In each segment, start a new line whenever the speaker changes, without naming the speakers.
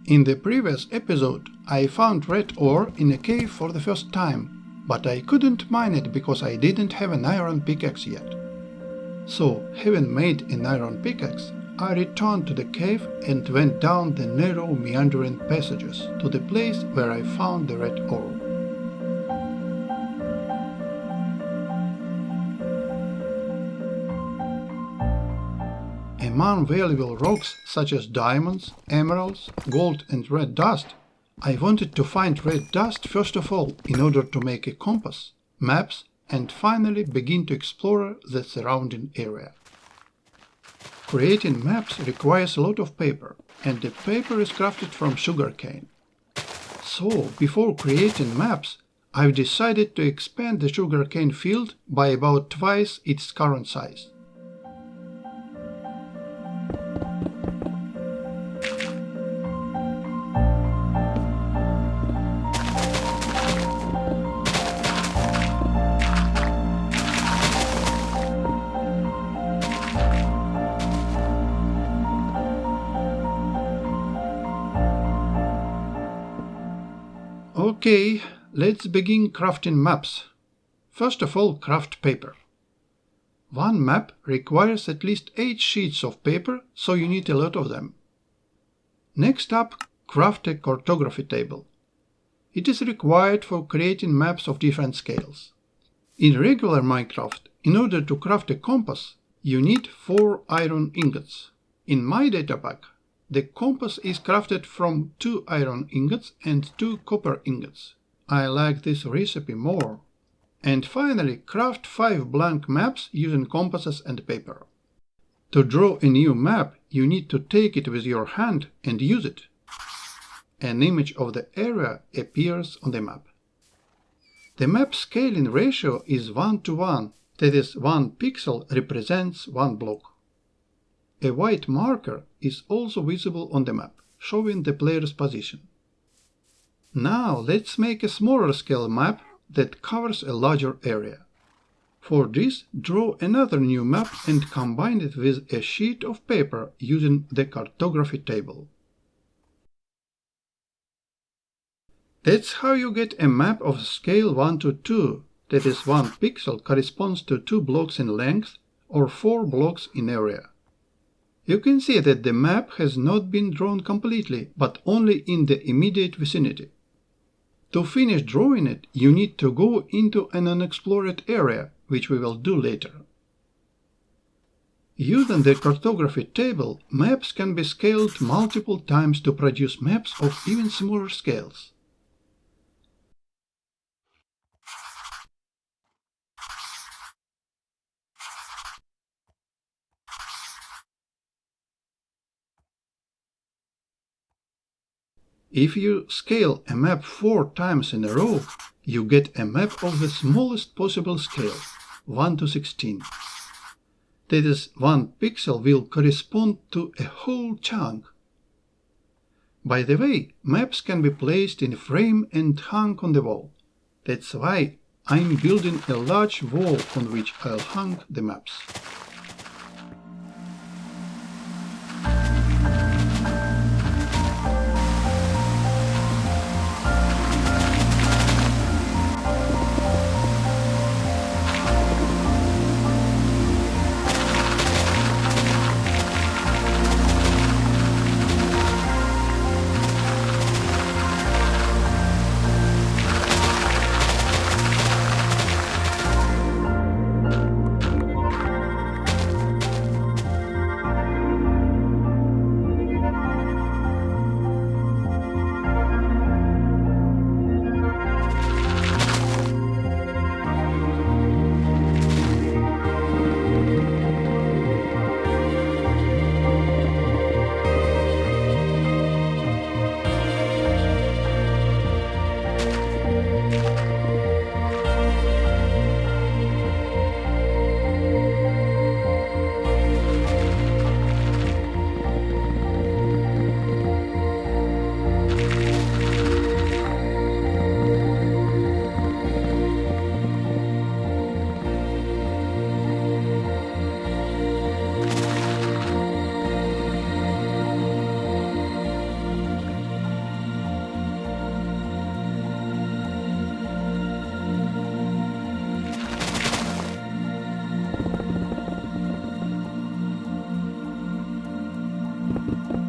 In the previous episode, I found red ore in a cave for the first time, but I couldn't mine it because I didn't have an iron pickaxe yet. So, having made an iron pickaxe, I returned to the cave and went down the narrow meandering passages to the place where I found the red ore. Among valuable rocks such as diamonds, emeralds, gold and red dust, I wanted to find red dust first of all in order to make a compass, maps, and finally begin to explore the surrounding area. Creating maps requires a lot of paper, and the paper is crafted from sugarcane. So, before creating maps, I've decided to expand the sugarcane field by about twice its current size. Okay, let's begin crafting maps. First of all, craft paper. One map requires at least 8 sheets of paper, so you need a lot of them. Next up, craft a cartography table. It is required for creating maps of different scales. In regular Minecraft, in order to craft a compass, you need 4 iron ingots. In my data pack, the compass is crafted from 2 iron ingots and 2 copper ingots. I like this recipe more. And finally, craft 5 blank maps using compasses and paper. To draw a new map, you need to take it with your hand and use it. An image of the area appears on the map. The map scaling ratio is 1:1, that is, 1 pixel represents 1 block. A white marker is also visible on the map, showing the player's position. Now let's make a smaller scale map that covers a larger area. For this, draw another new map and combine it with a sheet of paper using the cartography table. That's how you get a map of scale 1:2, that is 1 pixel corresponds to 2 blocks in length or 4 blocks in area. You can see that the map has not been drawn completely, but only in the immediate vicinity. To finish drawing it, you need to go into an unexplored area, which we will do later. Using the cartography table, maps can be scaled multiple times to produce maps of even smaller scales. If you scale a map 4 times in a row, you get a map of the smallest possible scale, 1:16. That is, 1 pixel will correspond to a whole chunk. By the way, maps can be placed in a frame and hung on the wall. That's why I'm building a large wall on which I'll hang the maps.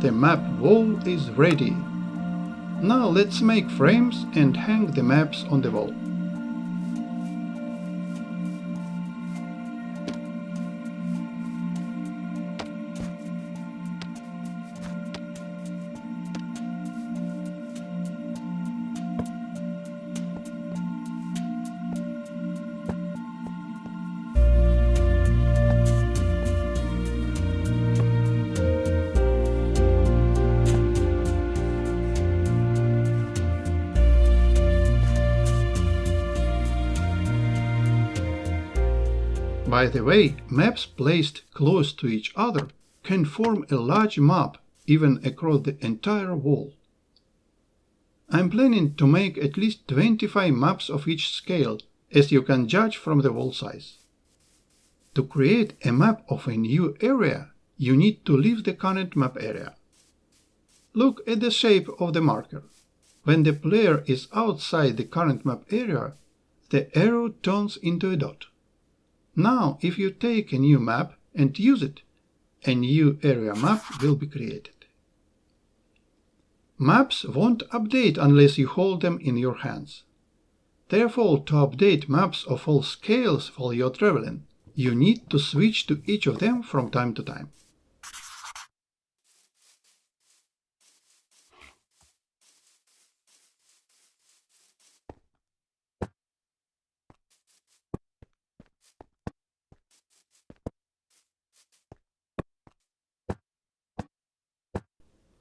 The map wall is ready. Now let's make frames and hang the maps on the wall. By the way, maps placed close to each other can form a large map even across the entire wall. I'm planning to make at least 25 maps of each scale, as you can judge from the wall size. To create a map of a new area, you need to leave the current map area. Look at the shape of the marker. When the player is outside the current map area, the arrow turns into a dot. Now, if you take a new map and use it, a new area map will be created. Maps won't update unless you hold them in your hands. Therefore, to update maps of all scales while you're traveling, you need to switch to each of them from time to time.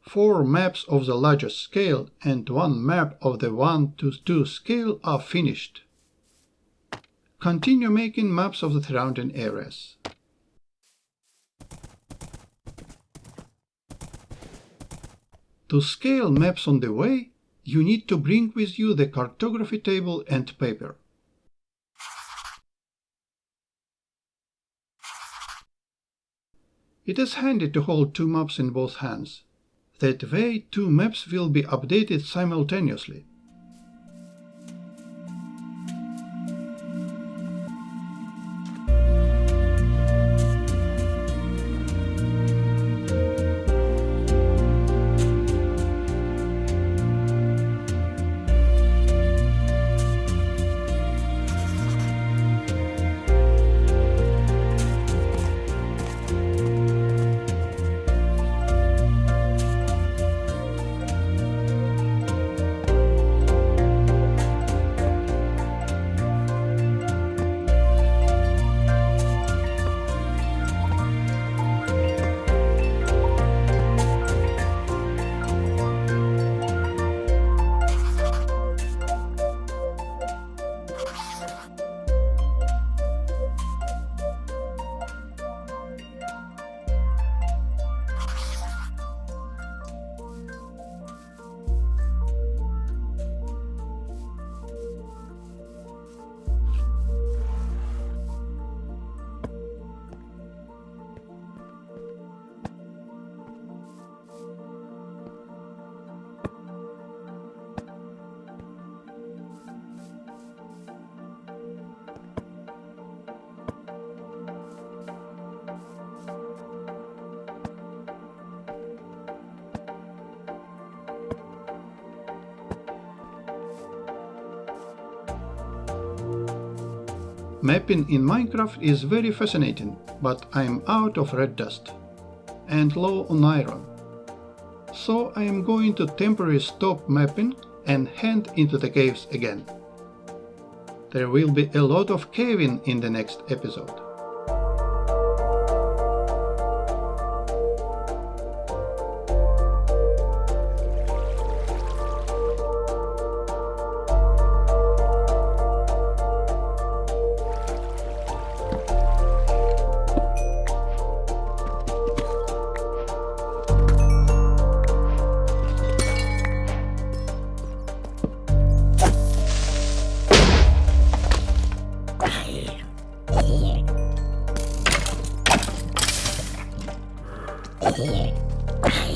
Four maps of the largest scale and one map of the 1:2 scale are finished. Continue making maps of the surrounding areas. To scale maps on the way, you need to bring with you the cartography table and paper. It is handy to hold two maps in both hands. That way, two maps will be updated simultaneously. Mapping in Minecraft is very fascinating, but I'm out of red dust and low on iron. So I am going to temporarily stop mapping and head into the caves again. There will be a lot of caving in the next episode.
Here.